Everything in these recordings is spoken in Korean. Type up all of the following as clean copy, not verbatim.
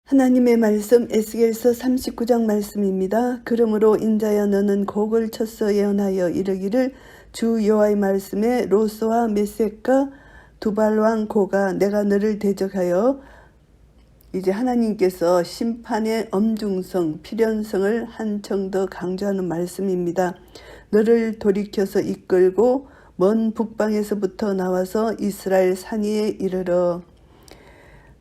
하나님의 말씀 에스겔서 39장 말씀입니다. 그러므로 인자여 너는 곡을 쳐서 예언하여 이르기를 주 여호와의 말씀에 로스와 메섹과 두발왕 고가 내가 너를 대적하여 이제 하나님께서 심판의 엄중성, 필연성을 한층 더 강조하는 말씀입니다. 너를 돌이켜서 이끌고 먼 북방에서부터 나와서 이스라엘 산 위에 이르러.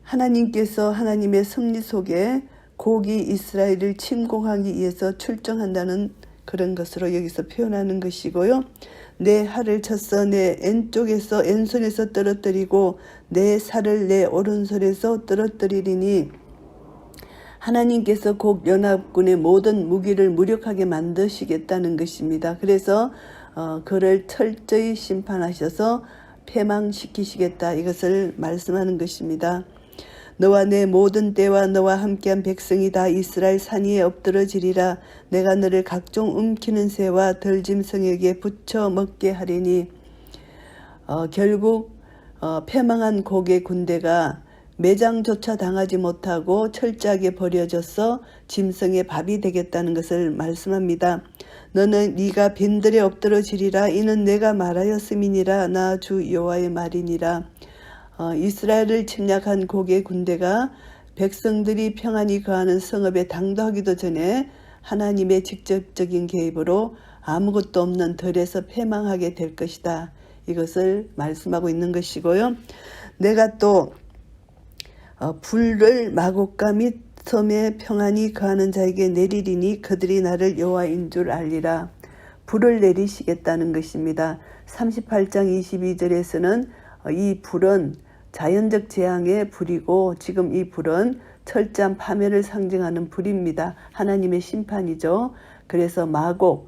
하나님께서 하나님의 섭리 속에 곡이 이스라엘을 침공하기 위해서 출정한다는 그런 것으로 여기서 표현하는 것이고요. 내 활을 쳤어 내 왼손에서 떨어뜨리고 내 살을 내 오른손에서 떨어뜨리리니 하나님께서 곡 연합군의 모든 무기를 무력하게 만드시겠다는 것입니다. 그래서 그를 철저히 심판하셔서 패망시키시겠다 이것을 말씀하는 것입니다. 너와 내 모든 때와 너와 함께한 백성이 다 이스라엘 산 위에 엎드러지리라. 내가 너를 각종 움키는 새와 덜짐승에게 붙여 먹게 하리니 결국 패망한 곡의 군대가 매장조차 당하지 못하고 철저하게 버려져서 짐승의 밥이 되겠다는 것을 말씀합니다. 너는 네가 빈들에 엎드러지리라. 이는 내가 말하였음이니라. 나 주 여호와의 말이니라. 이스라엘을 침략한 곡의 군대가 백성들이 평안히 거하는 성읍에 당도하기도 전에 하나님의 직접적인 개입으로 아무것도 없는 들에서 패망하게 될 것이다. 이것을 말씀하고 있는 것이고요. 내가 또 불을 마곡과 및 섬에 평안히 거하는 자에게 내리리니 그들이 나를 여호와인 줄 알리라. 불을 내리시겠다는 것입니다. 38장 22절에서는 이 불은 자연적 재앙의 불이고 지금 이 불은 철저한 파멸을 상징하는 불입니다. 하나님의 심판이죠. 그래서 마곡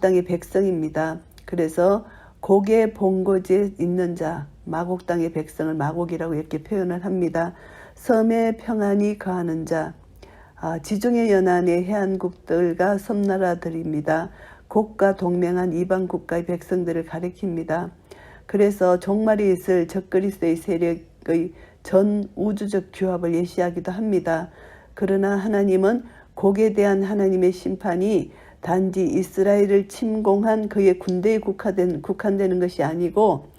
땅의 백성입니다. 그래서 곡의 본거지에 있는 자, 마곡 땅의 백성을 마곡이라고 이렇게 표현을 합니다. 섬에 평안히 거하는 자, 지중해 연안의 해안국들과 섬나라들입니다. 곡과 동맹한 이방 국가의 백성들을 가리킵니다. 그래서 종말이 있을 적그리스도의 세력의 전 우주적 규합을 예시하기도 합니다. 그러나 하나님은 곡에 대한 하나님의 심판이 단지 이스라엘을 침공한 그의 군대에 국한되는 것이 아니고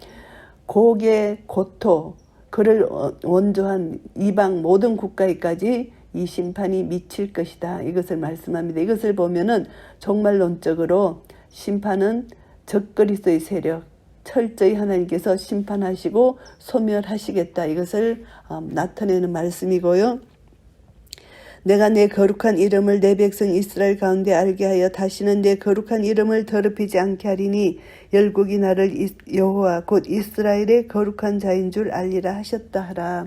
곡의 고토, 그를 원조한 이방 모든 국가에까지 이 심판이 미칠 것이다. 이것을 말씀합니다. 이것을 보면은 종말론적으로 심판은 적그리스도의 세력, 철저히 하나님께서 심판하시고 소멸하시겠다. 이것을 나타내는 말씀이고요. 내가 내 거룩한 이름을 내 백성 이스라엘 가운데 알게 하여 다시는 내 거룩한 이름을 더럽히지 않게 하리니 열국이 나를 여호와 곧 이스라엘의 거룩한 자인 줄 알리라 하셨다 하라.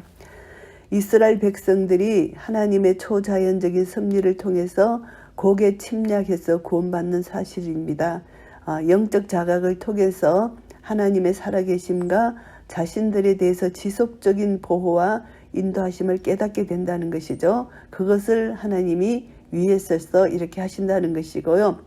이스라엘 백성들이 하나님의 초자연적인 섭리를 통해서 곡에 침략해서 구원받는 사실입니다. 영적 자각을 통해서 하나님의 살아계심과 자신들에 대해서 지속적인 보호와 인도하심을 깨닫게 된다는 것이죠. 그것을 하나님이 위에서서 이렇게 하신다는 것이고요.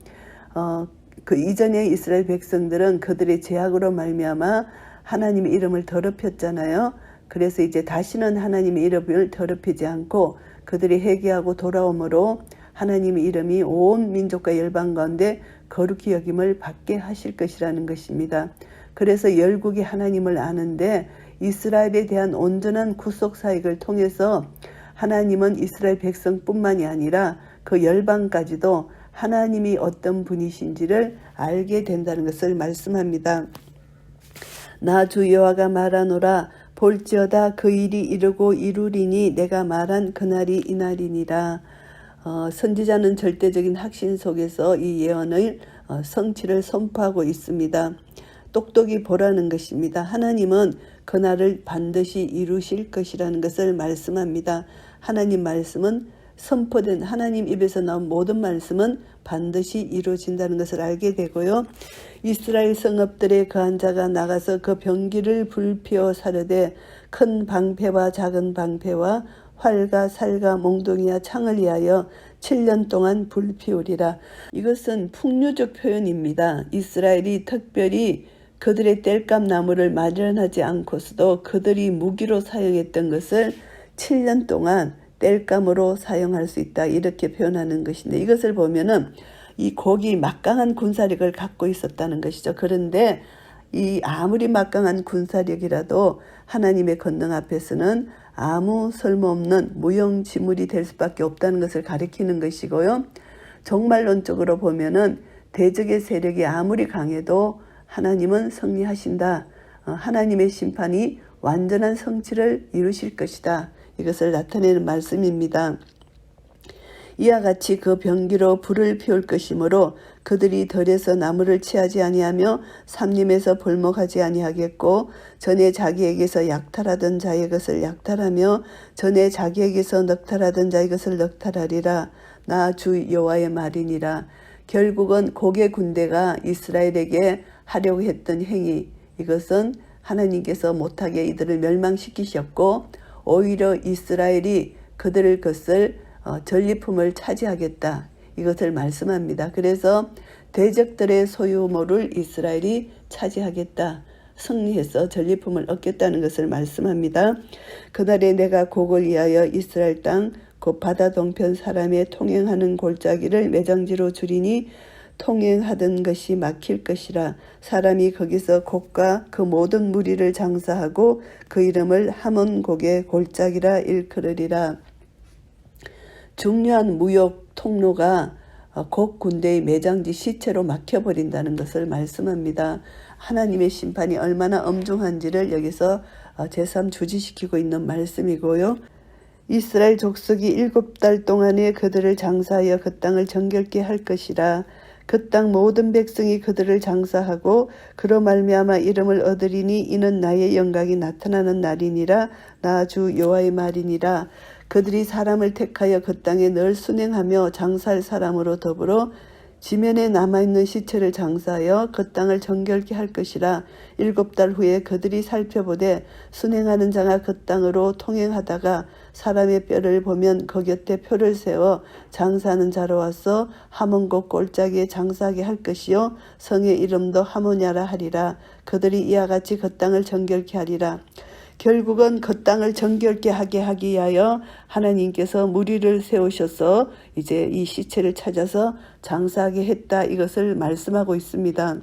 그 이전에 이스라엘 백성들은 그들의 죄악으로 말미암아 하나님의 이름을 더럽혔잖아요. 그래서 이제 다시는 하나님의 이름을 더럽히지 않고 그들이 회개하고 돌아옴으로 하나님의 이름이 온 민족과 열방 가운데 거룩히 여김을 받게 하실 것이라는 것입니다. 그래서 열국이 하나님을 아는데 이스라엘에 대한 온전한 구속 사역을 통해서 하나님은 이스라엘 백성뿐만이 아니라 그 열방까지도 하나님이 어떤 분이신지를 알게 된다는 것을 말씀합니다. 나 주 여호와가 말하노라. 볼지어다 그 일이 이루고 이루리니 내가 말한 그날이 이날이니라. 선지자는 절대적인 확신 속에서 이 예언의 성취를 선포하고 있습니다. 똑똑히 보라는 것입니다. 하나님은 그날을 반드시 이루실 것이라는 것을 말씀합니다. 하나님 말씀은 선포된 하나님 입에서 나온 모든 말씀은 반드시 이루어진다는 것을 알게 되고요. 이스라엘 성읍들의 거한 자가 나가서 그 병기를 불피워 사르되 큰 방패와 작은 방패와 활과 살과 몽둥이와 창을 위하여 7년 동안 불피우리라. 이것은 풍류적 표현입니다. 이스라엘이 특별히 그들의 땔감 나무를 마련하지 않고서도 그들이 무기로 사용했던 것을 7년 동안 땔감으로 사용할 수 있다 이렇게 표현하는 것인데, 이것을 보면은 이 곡이 막강한 군사력을 갖고 있었다는 것이죠. 그런데 이 아무리 막강한 군사력이라도 하나님의 권능 앞에서는 아무 쓸모없는 무용지물이 될 수밖에 없다는 것을 가리키는 것이고요. 종말론적으로 보면은 대적의 세력이 아무리 강해도 하나님은 승리하신다. 하나님의 심판이 완전한 성취를 이루실 것이다. 이것을 나타내는 말씀입니다. 이와 같이 그 병기로 불을 피울 것이므로 그들이 덜에서 나무를 취하지 아니하며 삼림에서 볼목하지 아니하겠고, 전에 자기에게서 약탈하던 자의 것을 약탈하며 전에 자기에게서 넉탈하던 자의 것을 넉탈하리라. 나 주 여호와의 말이니라. 결국은 곡의 군대가 이스라엘에게 하려고 했던 행위, 이것은 하나님께서 못하게 이들을 멸망시키셨고, 오히려 이스라엘이 그들의 것을 전리품을 차지하겠다 이것을 말씀합니다. 그래서 대적들의 소유물을 이스라엘이 차지하겠다, 승리해서 전리품을 얻겠다는 것을 말씀합니다. 그날에 내가 곡을 위하여 이스라엘 땅 곧 바다 동편 사람의 통행하는 골짜기를 매장지로 주리니 통행하던 것이 막힐 것이라. 사람이 거기서 곡과 그 모든 무리를 장사하고 그 이름을 하몬곡의 골짜기라 일컬으리라. 중요한 무역 통로가 곡 군대의 매장지 시체로 막혀버린다는 것을 말씀합니다. 하나님의 심판이 얼마나 엄중한지를 여기서 제삼 주지시키고 있는 말씀이고요. 이스라엘 족속이 7달 동안에 그들을 장사하여 그 땅을 정결케 할 것이라. 그 땅 모든 백성이 그들을 장사하고 그로 말미암아 이름을 얻으리니 이는 나의 영광이 나타나는 날이니라. 나 주 여호와의 말이니라. 그들이 사람을 택하여 그 땅에 늘 순행하며 장사할 사람으로 더불어 지면에 남아있는 시체를 장사하여 그 땅을 정결케 할 것이라. 7달 후에 그들이 살펴보되 순행하는 자가 그 땅으로 통행하다가 사람의 뼈를 보면 그 곁에 표를 세워 장사하는 자로 와서 하몬곡 골짜기에 장사하게 할 것이요 성의 이름도 하모냐라 하리라. 그들이 이와 같이 그 땅을 정결케 하리라. 결국은 그 땅을 정결케 하게 하기 위하여 하나님께서 무리를 세우셔서 이제 이 시체를 찾아서 장사하게 했다 이것을 말씀하고 있습니다.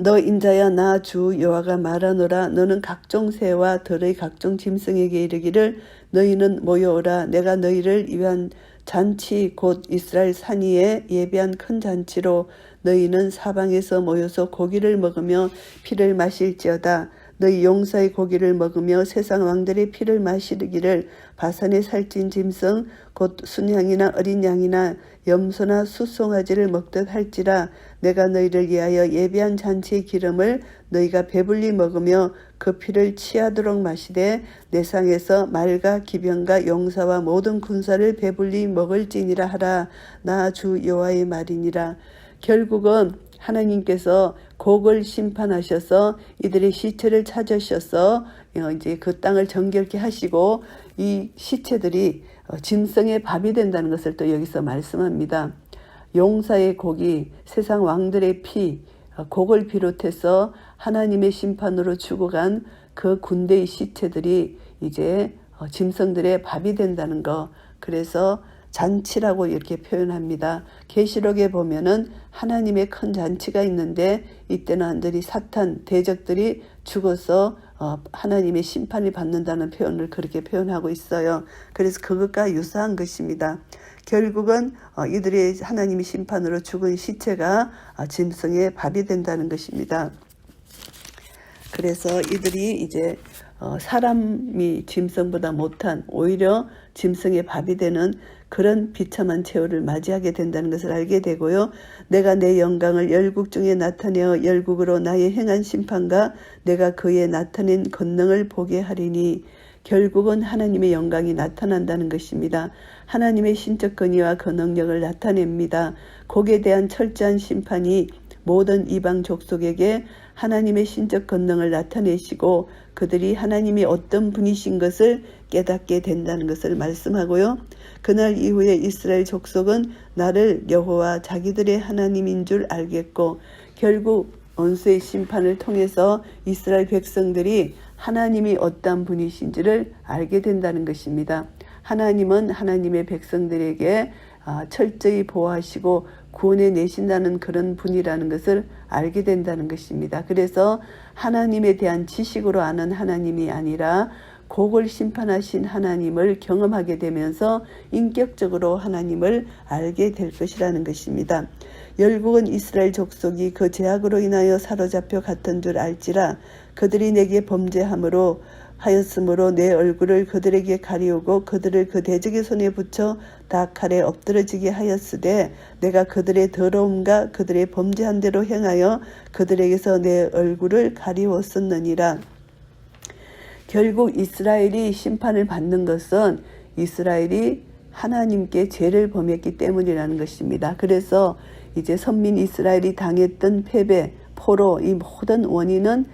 너 인자야, 나 주 여호와가 말하노라. 너는 각종 새와 들의 각종 짐승에게 이르기를 너희는 모여오라. 내가 너희를 위한 잔치 곧 이스라엘 산 위에 예비한 큰 잔치로 너희는 사방에서 모여서 고기를 먹으며 피를 마실지어다. 너희 용사의 고기를 먹으며 세상 왕들의 피를 마시기를 바산에 살찐 짐승 곧 순양이나 어린 양이나 염소나 숫송아지를 먹듯 할지라. 내가 너희를 위하여 예비한 잔치의 기름을 너희가 배불리 먹으며 그 피를 취하도록 마시되 내 상에서 말과 기병과 용사와 모든 군사를 배불리 먹을지니라 하라. 나 주 여호와의 말이니라. 결국은 하나님께서 곡을 심판하셔서 이들의 시체를 찾으셔서 이제 그 땅을 정결케 하시고 이 시체들이 짐승의 밥이 된다는 것을 또 여기서 말씀합니다. 용사의 곡이 세상 왕들의 피, 곡을 비롯해서 하나님의 심판으로 죽어간 그 군대의 시체들이 이제 짐승들의 밥이 된다는 거. 그래서 잔치라고 이렇게 표현합니다. 계시록에 보면은 하나님의 큰 잔치가 있는데 이때는 안들이 사탄 대적들이 죽어서 하나님의 심판을 받는다는 표현을 그렇게 표현하고 있어요. 그래서 그것과 유사한 것입니다. 결국은 이들의 하나님의 심판으로 죽은 시체가 짐승의 밥이 된다는 것입니다. 그래서 이들이 이제 사람이 짐승보다 못한 오히려 짐승의 밥이 되는 그런 비참한 최후를 맞이하게 된다는 것을 알게 되고요. 내가 내 영광을 열국 중에 나타내어 열국으로 나의 행한 심판과 내가 그의 나타낸 권능을 보게 하리니. 결국은 하나님의 영광이 나타난다는 것입니다. 하나님의 신적 권위와 그 능력을 나타냅니다. 곡에 대한 철저한 심판이 모든 이방 족속에게 하나님의 신적 권능을 나타내시고 그들이 하나님이 어떤 분이신 것을 깨닫게 된다는 것을 말씀하고요. 그날 이후에 이스라엘 족속은 나를 여호와 자기들의 하나님인 줄 알겠고 결국 원수의 심판을 통해서 이스라엘 백성들이 하나님이 어떤 분이신지를 알게 된다는 것입니다. 하나님은 하나님의 백성들에게 철저히 보호하시고 구원해 내신다는 그런 분이라는 것을 알게 된다는 것입니다. 그래서 하나님에 대한 지식으로 아는 하나님이 아니라 곡을 심판하신 하나님을 경험하게 되면서 인격적으로 하나님을 알게 될 것이라는 것입니다. 열국은 이스라엘 족속이 그 죄악으로 인하여 사로잡혀 갔던 줄 알지라. 그들이 내게 범죄함으로 하였으므로 내 얼굴을 그들에게 가리우고 그들을 그 대적의 손에 붙여 다 칼에 엎드러지게 하였으되 내가 그들의 더러움과 그들의 범죄한 대로 행하여 그들에게서 내 얼굴을 가리웠었느니라. 결국 이스라엘이 심판을 받는 것은 이스라엘이 하나님께 죄를 범했기 때문이라는 것입니다. 그래서 이제 선민 이스라엘이 당했던 패배, 포로, 이 모든 원인은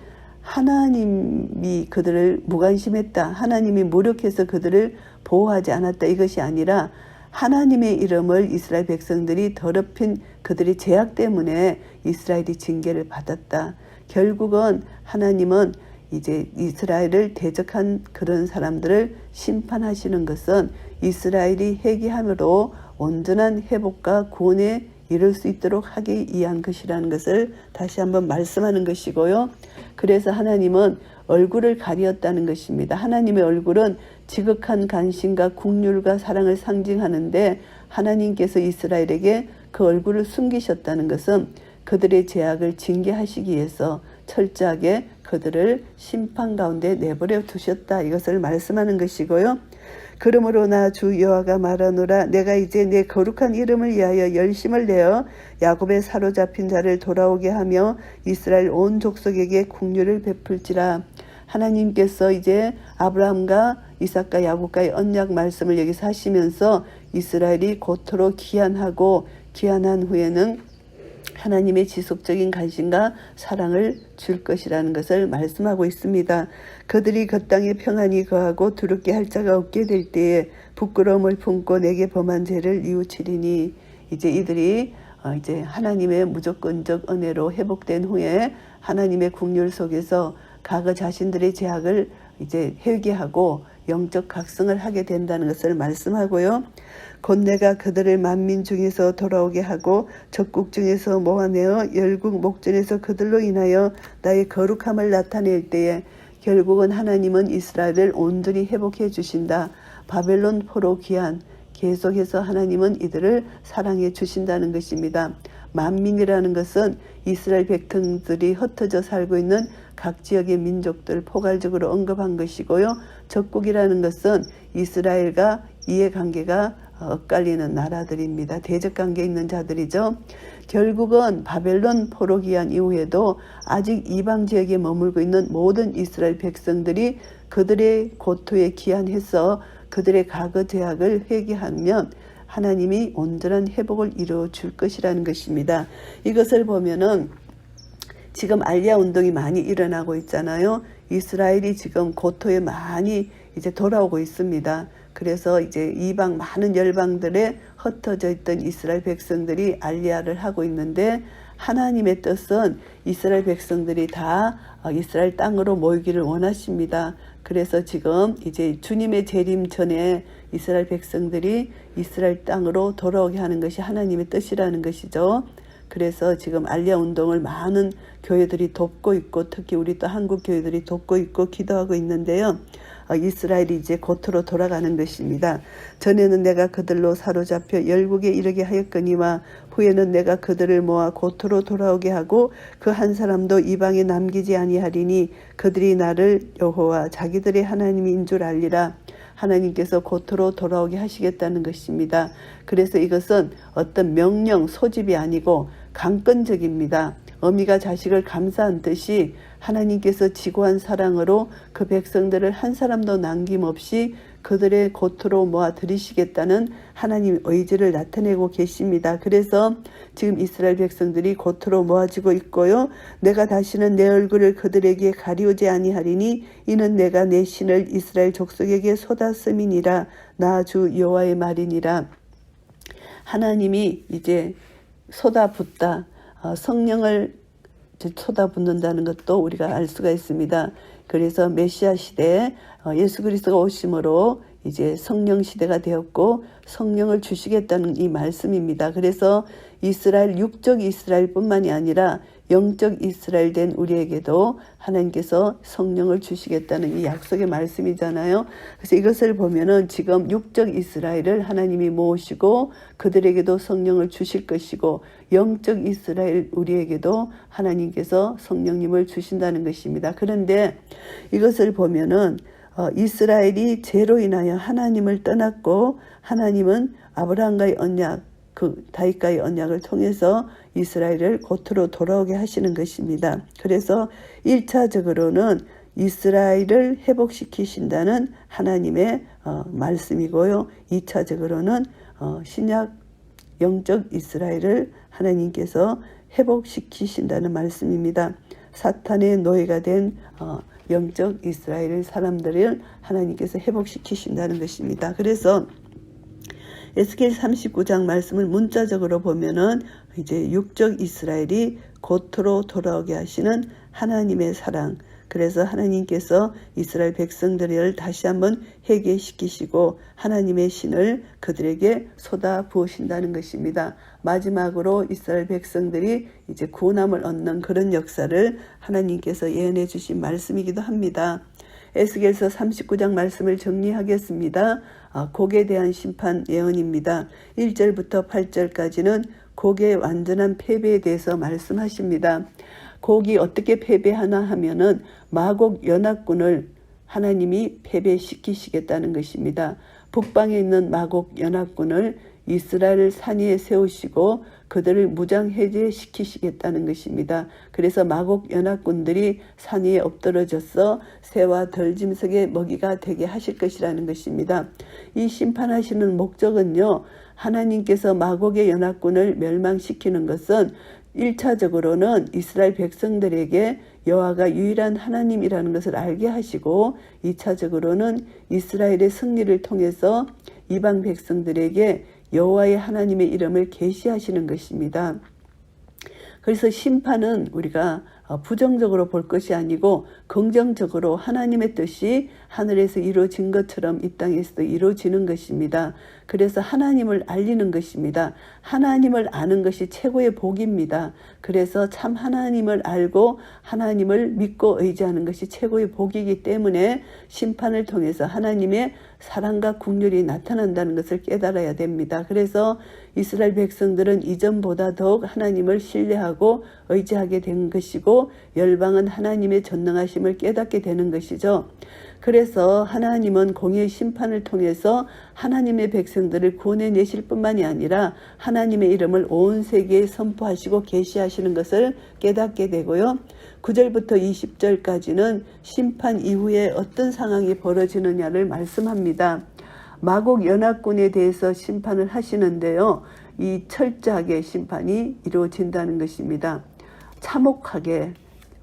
하나님이 그들을 무관심했다. 하나님이 무력해서 그들을 보호하지 않았다. 이것이 아니라 하나님의 이름을 이스라엘 백성들이 더럽힌 그들의 죄악 때문에 이스라엘이 징계를 받았다. 결국은 하나님은 이제 이스라엘을 대적한 그런 사람들을 심판하시는 것은 이스라엘이 회개함으로 온전한 회복과 구원에 이룰 수 있도록 하기 위한 것이라는 것을 다시 한번 말씀하는 것이고요. 그래서 하나님은 얼굴을 가리었다는 것입니다. 하나님의 얼굴은 지극한 간신과 국률과 사랑을 상징하는데 하나님께서 이스라엘에게 그 얼굴을 숨기셨다는 것은 그들의 죄악을 징계하시기 위해서 철저하게 그들을 심판 가운데 내버려 두셨다. 이것을 말씀하는 것이고요. 그러므로 나 주 여호와가 말하노라. 내가 이제 내 거룩한 이름을 위하여 열심을 내어 야곱의 사로잡힌 자를 돌아오게 하며 이스라엘 온 족속에게 긍휼을 베풀지라. 하나님께서 이제 아브라함과 이삭과 야곱과의 언약 말씀을 여기서 하시면서 이스라엘이 고토로 귀환하고 귀환한 후에는 하나님의 지속적인 관심과 사랑을 줄 것이라는 것을 말씀하고 있습니다. 그들이 그 땅에 평안히 거하고 두렵게 할 자가 없게 될 때에 부끄러움을 품고 내게 범한 죄를 뉘우치리니. 이제 이들이 이제 하나님의 무조건적 은혜로 회복된 후에 하나님의 긍휼 속에서 과거 자신들의 죄악을 이제 회개하고 영적 각성을 하게 된다는 것을 말씀하고요. 곧 내가 그들을 만민 중에서 돌아오게 하고 적국 중에서 모아내어 열국 목전에서 그들로 인하여 나의 거룩함을 나타낼 때에 결국은 하나님은 이스라엘을 온전히 회복해 주신다. 바벨론 포로 귀환 계속해서 하나님은 이들을 사랑해 주신다는 것입니다. 만민이라는 것은 이스라엘 백성들이 흩어져 살고 있는 각 지역의 민족들 포괄적으로 언급한 것이고요. 적국이라는 것은 이스라엘과 이해관계가 엇갈리는 나라들입니다. 대적관계에 있는 자들이죠. 결국은 바벨론 포로 귀환 이후에도 아직 이방 지역에 머물고 있는 모든 이스라엘 백성들이 그들의 고토에 귀환해서 그들의 과거 죄악을 회개하면 하나님이 온전한 회복을 이루어 줄 것이라는 것입니다. 이것을 보면은 지금 알리아 운동이 많이 일어나고 있잖아요. 이스라엘이 지금 고토에 많이 이제 돌아오고 있습니다. 그래서 이제 이방 많은 열방들에 흩어져 있던 이스라엘 백성들이 알리아를 하고 있는데 하나님의 뜻은 이스라엘 백성들이 다 이스라엘 땅으로 모이기를 원하십니다. 그래서 지금 이제 주님의 재림 전에 이스라엘 백성들이 이스라엘 땅으로 돌아오게 하는 것이 하나님의 뜻이라는 것이죠. 그래서 지금 알리아 운동을 많은 교회들이 돕고 있고 특히 우리 또 한국 교회들이 돕고 있고 기도하고 있는데요. 이스라엘이 이제 고토로 돌아가는 것입니다. 전에는 내가 그들로 사로잡혀 열국에 이르게 하였거니와 후에는 내가 그들을 모아 고토로 돌아오게 하고 그 한 사람도 이방에 남기지 아니하리니 그들이 나를 여호와 자기들의 하나님인 줄 알리라. 하나님께서 고토로 돌아오게 하시겠다는 것입니다. 그래서 이것은 어떤 명령, 소집이 아니고 강권적입니다. 어미가 자식을 감사한 듯이 하나님께서 지고한 사랑으로 그 백성들을 한 사람도 남김없이 그들의 고토로 모아 들이시겠다는 하나님의 의지를 나타내고 계십니다. 그래서 지금 이스라엘 백성들이 고토로 모아지고 있고요. 내가 다시는 내 얼굴을 그들에게 가리우지 아니하리니 이는 내가 내 신을 이스라엘 족속에게 쏟았음이니라. 나 주 여호와의 말이니라. 하나님이 이제 쏟아붓다. 성령을 쏟아붓는다는 것도 우리가 알 수가 있습니다. 그래서 메시아 시대에 예수 그리스도가 오심으로 이제 성령 시대가 되었고 성령을 주시겠다는 이 말씀입니다. 그래서 이스라엘, 육적 이스라엘뿐만이 아니라 영적 이스라엘 된 우리에게도 하나님께서 성령을 주시겠다는 이 약속의 말씀이잖아요. 그래서 이것을 보면은 지금 육적 이스라엘을 하나님이 모으시고 그들에게도 성령을 주실 것이고 영적 이스라엘 우리에게도 하나님께서 성령님을 주신다는 것입니다. 그런데 이것을 보면은 이스라엘이 죄로 인하여 하나님을 떠났고 하나님은 아브라함과의 언약, 그 다윗과의 언약을 통해서 이스라엘을 고토로 돌아오게 하시는 것입니다. 그래서 1차적으로는 이스라엘을 회복시키신다는 하나님의 말씀이고요. 2차적으로는 신약 영적 이스라엘을 하나님께서 회복시키신다는 말씀입니다. 사탄의 노예가 된 영적 이스라엘 사람들을 하나님께서 회복시키신다는 것입니다. 그래서 에스겔 39장 말씀을 문자적으로 보면은 이제 육적 이스라엘이 고토로 돌아오게 하시는 하나님의 사랑. 그래서 하나님께서 이스라엘 백성들을 다시 한번 회개시키시고 하나님의 신을 그들에게 쏟아 부으신다는 것입니다. 마지막으로 이스라엘 백성들이 이제 구원함을 얻는 그런 역사를 하나님께서 예언해 주신 말씀이기도 합니다. 에스겔서 39장 말씀을 정리하겠습니다. 곡에 대한 심판 예언입니다. 1절부터 8절까지는 곡의 완전한 패배에 대해서 말씀하십니다. 곡이 어떻게 패배하나 하면은 마곡 연합군을 하나님이 패배시키시겠다는 것입니다. 북방에 있는 마곡 연합군을 이스라엘 산 위에 세우시고 그들을 무장해제시키시겠다는 것입니다. 그래서 마곡 연합군들이 산 위에 엎드러져서 새와 들짐승의 먹이가 되게 하실 것이라는 것입니다. 이 심판하시는 목적은요, 하나님께서 마곡의 연합군을 멸망시키는 것은 1차적으로는 이스라엘 백성들에게 여호와가 유일한 하나님이라는 것을 알게 하시고 2차적으로는 이스라엘의 승리를 통해서 이방 백성들에게 여호와의 하나님의 이름을 계시하시는 것입니다. 그래서 심판은 우리가 부정적으로 볼 것이 아니고 긍정적으로 하나님의 뜻이 하늘에서 이루어진 것처럼 이 땅에서도 이루어지는 것입니다. 그래서 하나님을 알리는 것입니다. 하나님을 아는 것이 최고의 복입니다. 그래서 참 하나님을 알고 하나님을 믿고 의지하는 것이 최고의 복이기 때문에 심판을 통해서 하나님의 사랑과 긍휼이 나타난다는 것을 깨달아야 됩니다. 그래서 이스라엘 백성들은 이전보다 더욱 하나님을 신뢰하고 의지하게 된 것이고 열방은 하나님의 전능하심을 깨닫게 되는 것이죠. 그래서 하나님은 공의의 심판을 통해서 하나님의 백성들을 구원해내실 뿐만이 아니라 하나님의 이름을 온 세계에 선포하시고 계시하시는 것을 깨닫게 되고요. 9절부터 20절까지는 심판 이후에 어떤 상황이 벌어지느냐를 말씀합니다. 마곡 연합군에 대해서 심판을 하시는데요. 이 철저하게 심판이 이루어진다는 것입니다. 참혹하게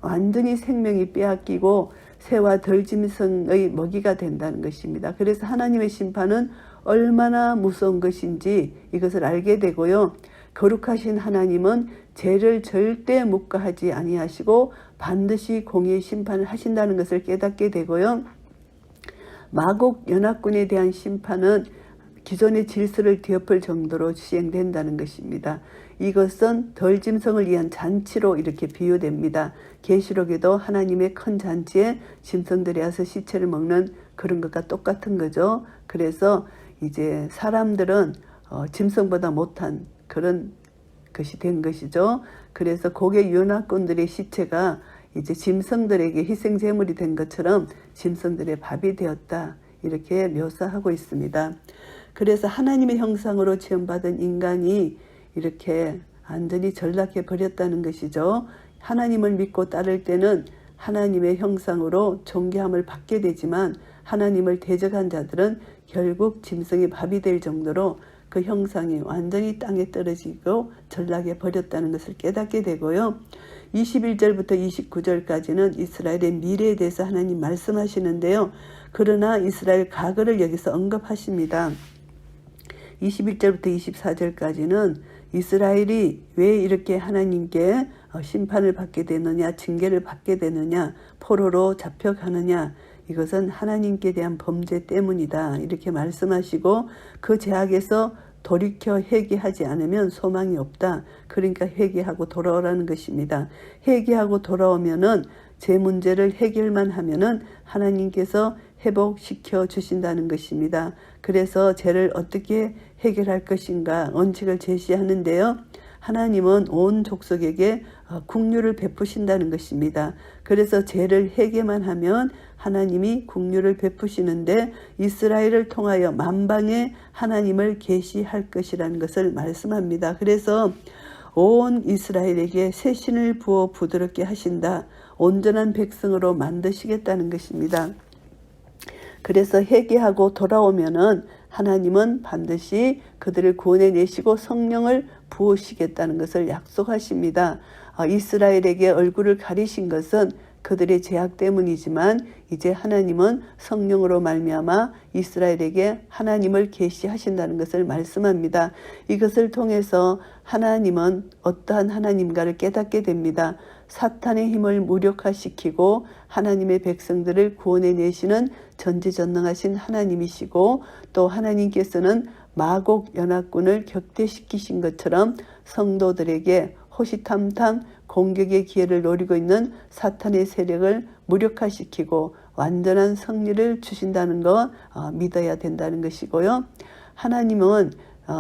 완전히 생명이 빼앗기고 새와 들짐승의 먹이가 된다는 것입니다. 그래서 하나님의 심판은 얼마나 무서운 것인지 이것을 알게 되고요. 거룩하신 하나님은 죄를 절대 묵과하지 아니하시고 반드시 공의의 심판을 하신다는 것을 깨닫게 되고요. 마곡 연합군에 대한 심판은 기존의 질서를 뒤엎을 정도로 시행된다는 것입니다. 이것은 덜짐승을 위한 잔치로 이렇게 비유됩니다. 계시록에도 하나님의 큰 잔치에 짐승들이 와서 시체를 먹는 그런 것과 똑같은 거죠. 그래서 이제 사람들은 짐승보다 못한 그런 것이 된 것이죠. 그래서 고개 연합군들의 시체가 이제 짐승들에게 희생제물이 된 것처럼 짐승들의 밥이 되었다. 이렇게 묘사하고 있습니다. 그래서 하나님의 형상으로 지음받은 인간이 이렇게 완전히 전락해 버렸다는 것이죠. 하나님을 믿고 따를 때는 하나님의 형상으로 존귀함을 받게 되지만 하나님을 대적한 자들은 결국 짐승의 밥이 될 정도로 그 형상이 완전히 땅에 떨어지고 전락해 버렸다는 것을 깨닫게 되고요. 21절부터 29절까지는 이스라엘의 미래에 대해서 하나님 말씀하시는데요. 그러나 이스라엘 과거를 여기서 언급하십니다. 21절부터 24절까지는 이스라엘이 왜 이렇게 하나님께 심판을 받게 되느냐, 징계를 받게 되느냐, 포로로 잡혀가느냐, 이것은 하나님께 대한 범죄 때문이다. 이렇게 말씀하시고 그 죄악에서 돌이켜 회개하지 않으면 소망이 없다. 그러니까 회개하고 돌아오라는 것입니다. 회개하고 돌아오면은 제 문제를 해결만 하면은 하나님께서 회복시켜 주신다는 것입니다. 그래서 죄를 어떻게 해결할 것인가 원칙을 제시하는데요. 하나님은 온 족속에게 긍휼을 베푸신다는 것입니다. 그래서 죄를 회개만 하면 하나님이 긍휼을 베푸시는데 이스라엘을 통하여 만방에 하나님을 계시할 것이라는 것을 말씀합니다. 그래서 온 이스라엘에게 새 신을 부어 부드럽게 하신다. 온전한 백성으로 만드시겠다는 것입니다. 그래서 회개하고 돌아오면은 하나님은 반드시 그들을 구원해내시고 성령을 부으시겠다는 것을 약속하십니다. 이스라엘에게 얼굴을 가리신 것은 그들의 죄악 때문이지만 이제 하나님은 성령으로 말미암아 이스라엘에게 하나님을 계시하신다는 것을 말씀합니다. 이것을 통해서 하나님은 어떠한 하나님가를 깨닫게 됩니다. 사탄의 힘을 무력화시키고 하나님의 백성들을 구원해내시는 전지전능하신 하나님이시고 또 하나님께서는 마곡 연합군을 격퇴시키신 것처럼 성도들에게 호시탐탐 공격의 기회를 노리고 있는 사탄의 세력을 무력화시키고 완전한 승리를 주신다는 거 믿어야 된다는 것이고요. 하나님은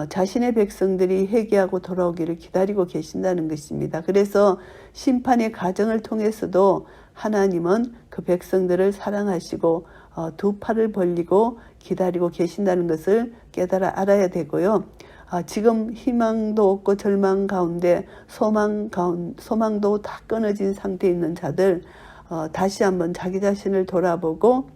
자신의 백성들이 회개하고 돌아오기를 기다리고 계신다는 것입니다. 그래서 심판의 과정을 통해서도 하나님은 그 백성들을 사랑하시고 두 팔을 벌리고 기다리고 계신다는 것을 깨달아 알아야 되고요. 지금 희망도 없고 절망 가운데 소망도 다 끊어진 상태에 있는 자들 다시 한번 자기 자신을 돌아보고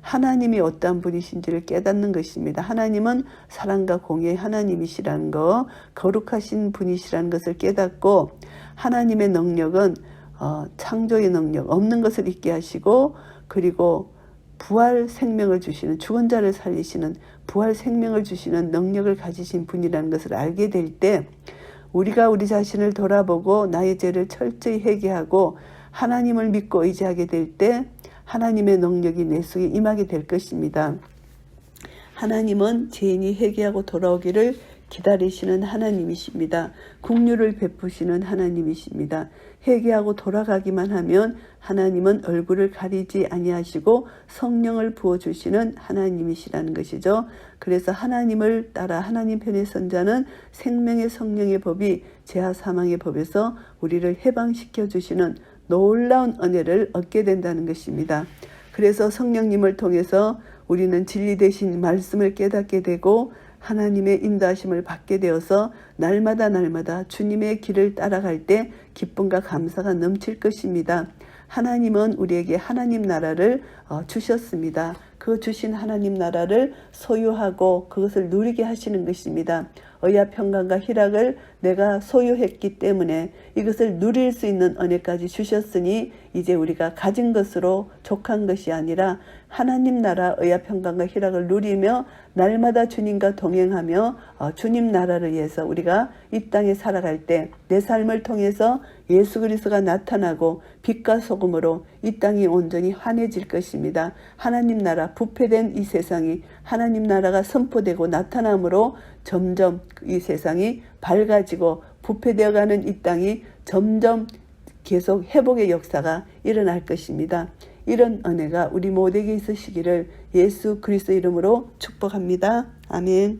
하나님이 어떠한 분이신지를 깨닫는 것입니다. 하나님은 사랑과 공의의 하나님이시라는 거, 거룩하신 분이시라는 것을 깨닫고 하나님의 능력은 창조의 능력, 없는 것을 있게 하시고 그리고 부활 생명을 주시는 죽은 자를 살리시는 부활 생명을 주시는 능력을 가지신 분이라는 것을 알게 될 때 우리가 우리 자신을 돌아보고 나의 죄를 철저히 회개하고 하나님을 믿고 의지하게 될 때 하나님의 능력이 내 속에 임하게 될 것입니다. 하나님은 죄인이 회개하고 돌아오기를 기다리시는 하나님이십니다. 긍휼을 베푸시는 하나님이십니다. 회개하고 돌아가기만 하면 하나님은 얼굴을 가리지 아니하시고 성령을 부어주시는 하나님이시라는 것이죠. 그래서 하나님을 따라 하나님 편에 선 자는 생명의 성령의 법이 죄와 사망의 법에서 우리를 해방시켜 주시는 놀라운 은혜를 얻게 된다는 것입니다. 그래서 성령님을 통해서 우리는 진리 되신 말씀을 깨닫게 되고 하나님의 인도하심을 받게 되어서 날마다 주님의 길을 따라갈 때 기쁨과 감사가 넘칠 것입니다. 하나님은 우리에게 하나님 나라를 주셨습니다. 그 주신 하나님 나라를 소유하고 그것을 누리게 하시는 것입니다. 의와 평강과 희락을 내가 소유했기 때문에 이것을 누릴 수 있는 은혜까지 주셨으니 이제 우리가 가진 것으로 족한 것이 아니라 하나님 나라 의와 평강과 희락을 누리며 날마다 주님과 동행하며 주님 나라를 위해서 우리가 이 땅에 살아갈 때 내 삶을 통해서 예수 그리스도가 나타나고 빛과 소금으로 이 땅이 온전히 환해질 것입니다. 하나님 나라 부패된 이 세상이 하나님 나라가 선포되고 나타남으로 점점 이 세상이 밝아지고 부패되어가는 이 땅이 점점 계속 회복의 역사가 일어날 것입니다. 이런 은혜가 우리 모두에게 있으시기를 예수 그리스도 이름으로 축복합니다. 아멘.